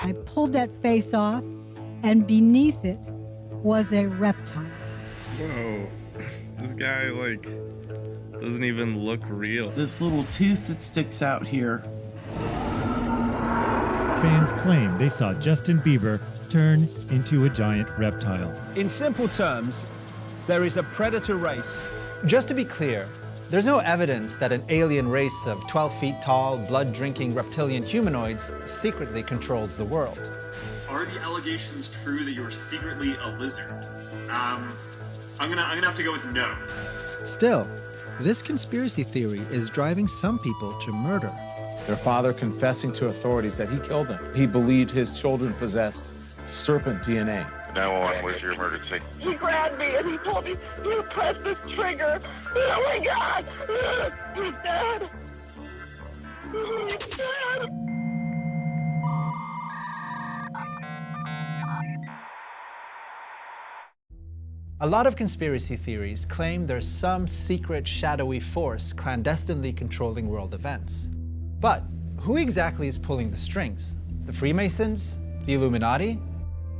I pulled that face off, and beneath it was a reptile. Whoa, this guy, like, doesn't even look real. This little tooth that sticks out here. Fans claim they saw Justin Bieber turn into a giant reptile. In simple terms, there is a predator race. Just to be clear, there's no evidence that an alien race of 12 feet tall, blood-drinking reptilian humanoids secretly controls the world. Are the allegations true that you're secretly a lizard? I'm gonna have to go with no. Still, this conspiracy theory is driving some people to murder. Their father confessing to authorities that he killed them. He believed his children possessed serpent DNA. 911, where's your emergency? He grabbed me and he told me, you press this trigger. Oh my God! He's dead! He's dead! A lot of conspiracy theories claim there's some secret shadowy force clandestinely controlling world events. But who exactly is pulling the strings? The Freemasons? The Illuminati?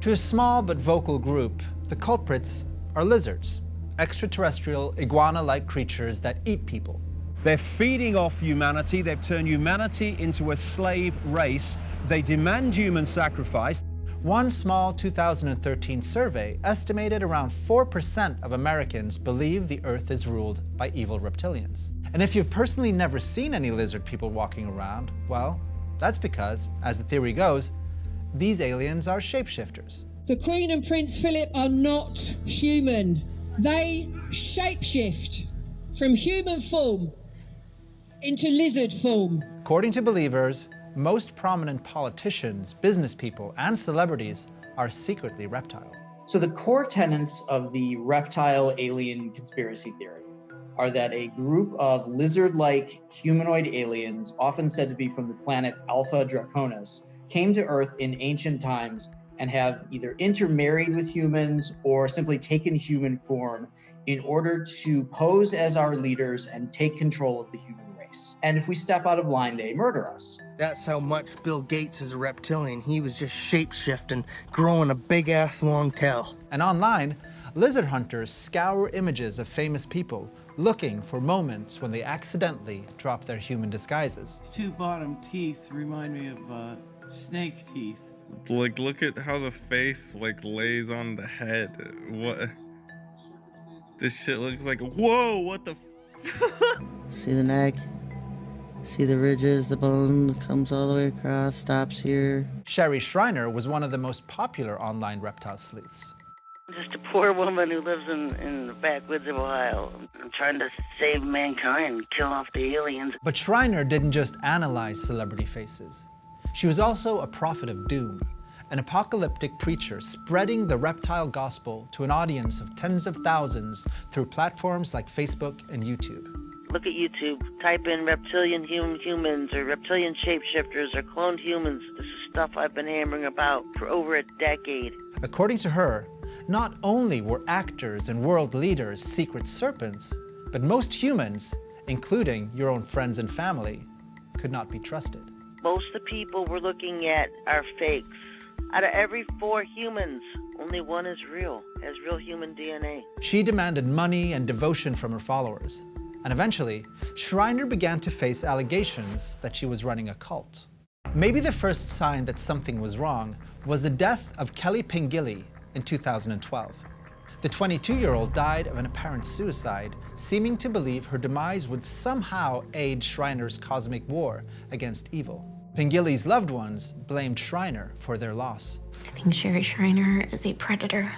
To a small but vocal group, the culprits are lizards, extraterrestrial iguana-like creatures that eat people. They're feeding off humanity. They've turned humanity into a slave race. They demand human sacrifice. One small 2013 survey estimated around 4% of Americans believe the Earth is ruled by evil reptilians. And if you've personally never seen any lizard people walking around, well, that's because, as the theory goes, these aliens are shapeshifters. The Queen and Prince Philip are not human. They shapeshift from human form into lizard form. According to believers, most prominent politicians, business people, and celebrities are secretly reptiles. So the core tenets of the reptile alien conspiracy theory are that a group of lizard-like humanoid aliens, often said to be from the planet Alpha Draconis, came to Earth in ancient times and have either intermarried with humans or simply taken human form in order to pose as our leaders and take control of the human race. And if we step out of line, they murder us. That's how much Bill Gates is a reptilian. He was just shape-shifting, growing a big-ass long tail. And online, lizard hunters scour images of famous people looking for moments when they accidentally drop their human disguises. These two bottom teeth remind me of snake teeth. Like, look at how the face, like, lays on the head. What? This shit looks like, whoa, what the See the neck? See the ridges, the bone comes all the way across, stops here. Sherry Schreiner was one of the most popular online reptile sleuths. Just a poor woman who lives in the backwoods of Ohio. I'm trying to save mankind, kill off the aliens. But Schreiner didn't just analyze celebrity faces. She was also a prophet of doom, an apocalyptic preacher spreading the reptile gospel to an audience of tens of thousands through platforms like Facebook and YouTube. Look at YouTube, type in reptilian humans or reptilian shapeshifters or cloned humans. This is stuff I've been hammering about for over a decade. According to her, not only were actors and world leaders secret serpents, but most humans, including your own friends and family, could not be trusted. Most of the people we're looking at are fakes. Out of every 4 humans, only 1 is real, has real human DNA. She demanded money and devotion from her followers. And eventually, Schreiner began to face allegations that she was running a cult. Maybe the first sign that something was wrong was the death of Kelly Pengilly in 2012. The 22-year-old died of an apparent suicide, seeming to believe her demise would somehow aid Schreiner's cosmic war against evil. Pengilly's loved ones blamed Schreiner for their loss. I think Sherry Schreiner is a predator.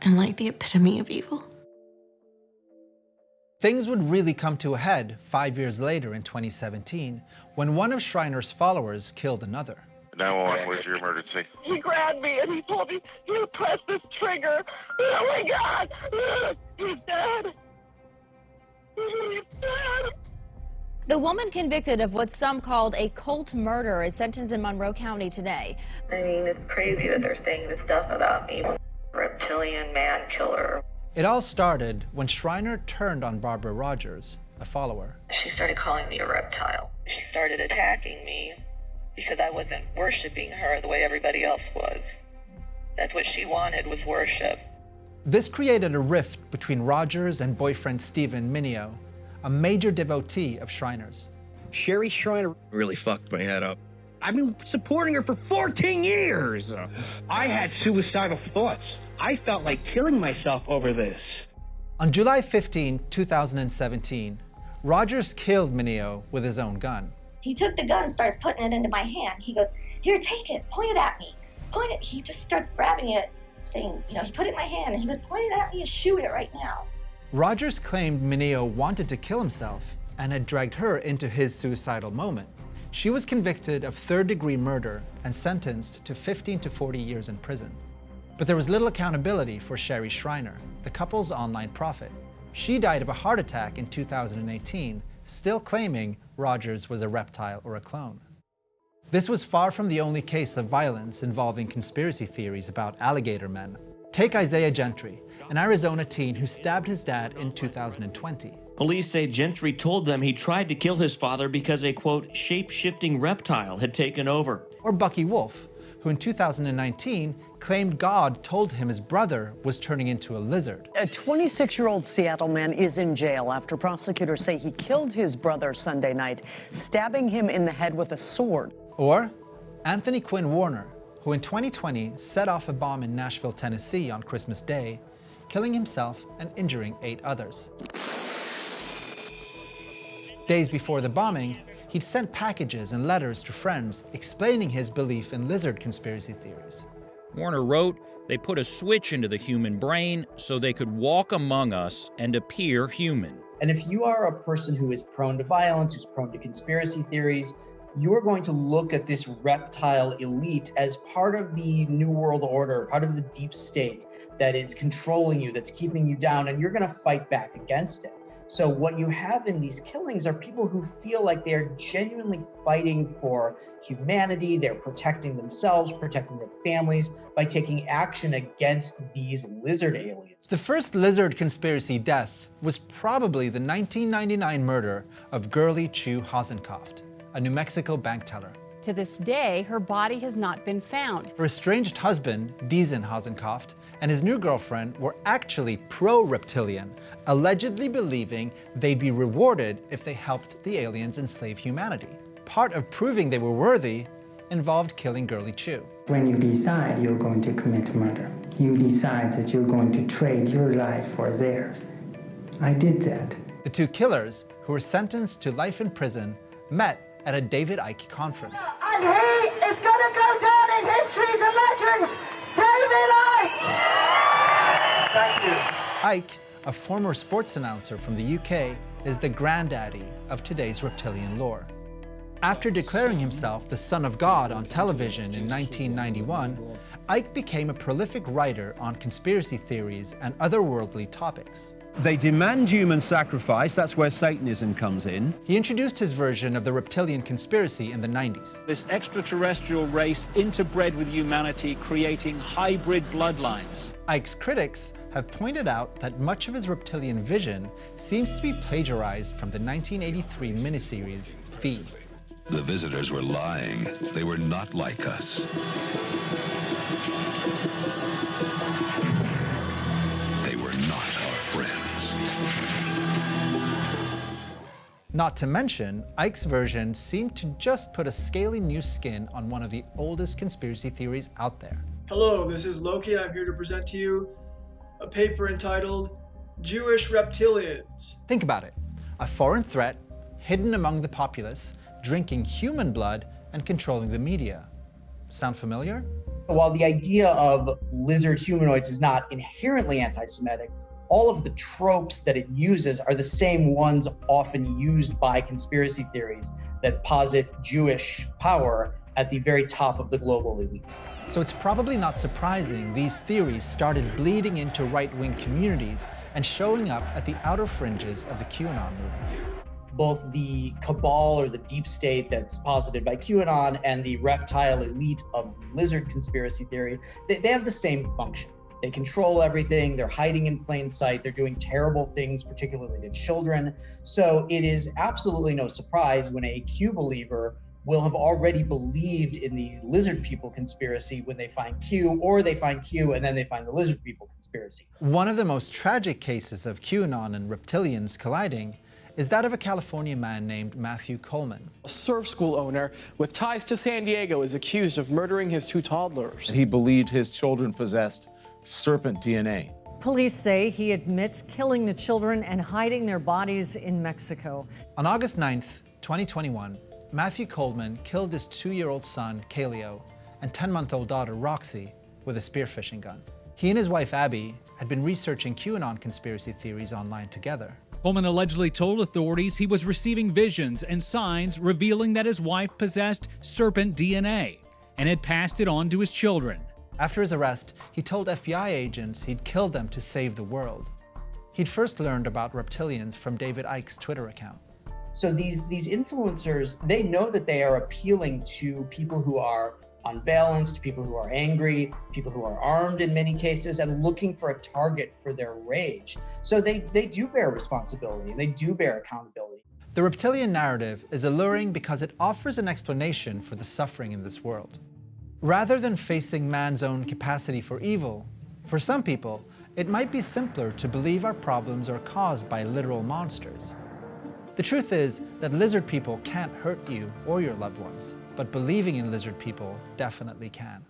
And like the epitome of evil. Things would really come to a head 5 years later in 2017, when one of Schreiner's followers killed another. 911, where's your emergency? He grabbed me and he told me, you press this trigger. Oh my God! He's dead! He's dead! The woman convicted of what some called a cult murder is sentenced in Monroe County today. I mean, it's crazy that they're saying this stuff about me. Reptilian man killer. It all started when Schreiner turned on Barbara Rogers, a follower. She started calling me a reptile. She started attacking me because I wasn't worshiping her the way everybody else was. That's what she wanted, was worship. This created a rift between Rogers and boyfriend Stephen Mineo, a major devotee of Shriners. Sherry Shriner really fucked my head up. I've been supporting her for 14 years. I had suicidal thoughts. I felt like killing myself over this. On July 15, 2017, Rogers killed Mineo with his own gun. He took the gun and started putting it into my hand. He goes, "Here, take it, point it at me. Point it." He just starts grabbing it, saying, he put it in my hand and he goes, "Point it at me and shoot it right now." Rogers claimed Mineo wanted to kill himself and had dragged her into his suicidal moment. She was convicted of third-degree murder and sentenced to 15 to 40 years in prison. But there was little accountability for Sherry Shriner, the couple's online prophet. She died of a heart attack in 2018, still claiming Rogers was a reptile or a clone. This was far from the only case of violence involving conspiracy theories about alligator men. Take Isaiah Gentry, an Arizona teen who stabbed his dad in 2020. Police say Gentry told them he tried to kill his father because a, quote, shape-shifting reptile had taken over. Or Bucky Wolf, who in 2019 claimed God told him his brother was turning into a lizard. A 26-year-old Seattle man is in jail after prosecutors say he killed his brother Sunday night, stabbing him in the head with a sword. Or Anthony Quinn Warner, who in 2020 set off a bomb in Nashville, Tennessee on Christmas Day, killing himself and injuring 8 others. Days before the bombing, he'd sent packages and letters to friends explaining his belief in lizard conspiracy theories. Warner wrote, "They put a switch into the human brain so they could walk among us and appear human." And if you are a person who is prone to violence, who's prone to conspiracy theories, you're going to look at this reptile elite as part of the New World Order, part of the deep state that is controlling you, that's keeping you down, and you're going to fight back against it. So what you have in these killings are people who feel like they're genuinely fighting for humanity. They're protecting themselves, protecting their families by taking action against these lizard aliens. The first lizard conspiracy death was probably the 1999 murder of Girlie Chu Hasenkopf, a New Mexico bank teller. To this day, her body has not been found. Her estranged husband, Diesen Hasenkopf, and his new girlfriend were actually pro-reptilian, allegedly believing they'd be rewarded if they helped the aliens enslave humanity. Part of proving they were worthy involved killing Girlie Chu. When you decide you're going to commit murder, you decide that you're going to trade your life for theirs. I did that. The two killers, who were sentenced to life in prison, met at a David Icke conference. And he is going to go down in history as a legend, David Icke! Thank you. Icke, a former sports announcer from the UK, is the granddaddy of today's reptilian lore. After declaring himself the son of God on television in 1991, Icke became a prolific writer on conspiracy theories and otherworldly topics. They demand human sacrifice. That's where Satanism comes in. He introduced his version of the reptilian conspiracy in the 90s. This extraterrestrial race interbred with humanity, creating hybrid bloodlines. Icke's critics have pointed out that much of his reptilian vision seems to be plagiarized from the 1983 miniseries V. The visitors were lying. They were not like us. They were not our friends. Not to mention, Icke's version seemed to just put a scaly new skin on one of the oldest conspiracy theories out there. Hello, this is Loki, and I'm here to present to you a paper entitled Jewish Reptilians. Think about it. A foreign threat, hidden among the populace, drinking human blood and controlling the media. Sound familiar? While the idea of lizard humanoids is not inherently anti-Semitic, all of the tropes that it uses are the same ones often used by conspiracy theories that posit Jewish power at the very top of the global elite. So it's probably not surprising these theories started bleeding into right-wing communities and showing up at the outer fringes of the QAnon movement. Both the cabal or the deep state that's posited by QAnon and the reptile elite of the lizard conspiracy theory, they have the same function. They control everything, they're hiding in plain sight, they're doing terrible things, particularly to children. So it is absolutely no surprise when a Q believer will have already believed in the lizard people conspiracy when they find Q, or they find Q and then they find the lizard people conspiracy. One of the most tragic cases of QAnon and reptilians colliding is that of a California man named Matthew Coleman. A surf school owner with ties to San Diego is accused of murdering his 2 toddlers. He believed his children possessed serpent DNA. Police say he admits killing the children and hiding their bodies in Mexico. On August 9th, 2021, Matthew Coleman killed his 2-year-old son, Kaleo, and 10-month-old daughter, Roxy, with a spearfishing gun. He and his wife, Abby, had been researching QAnon conspiracy theories online together. Coleman allegedly told authorities he was receiving visions and signs revealing that his wife possessed serpent DNA and had passed it on to his children. After his arrest, he told FBI agents he'd killed them to save the world. He'd first learned about reptilians from David Icke's Twitter account. So these influencers, they know that they are appealing to people who are unbalanced, people who are angry, people who are armed in many cases, and looking for a target for their rage. So they do bear responsibility, and they do bear accountability. The reptilian narrative is alluring because it offers an explanation for the suffering in this world. Rather than facing man's own capacity for evil, for some people, it might be simpler to believe our problems are caused by literal monsters. The truth is that lizard people can't hurt you or your loved ones, but believing in lizard people definitely can.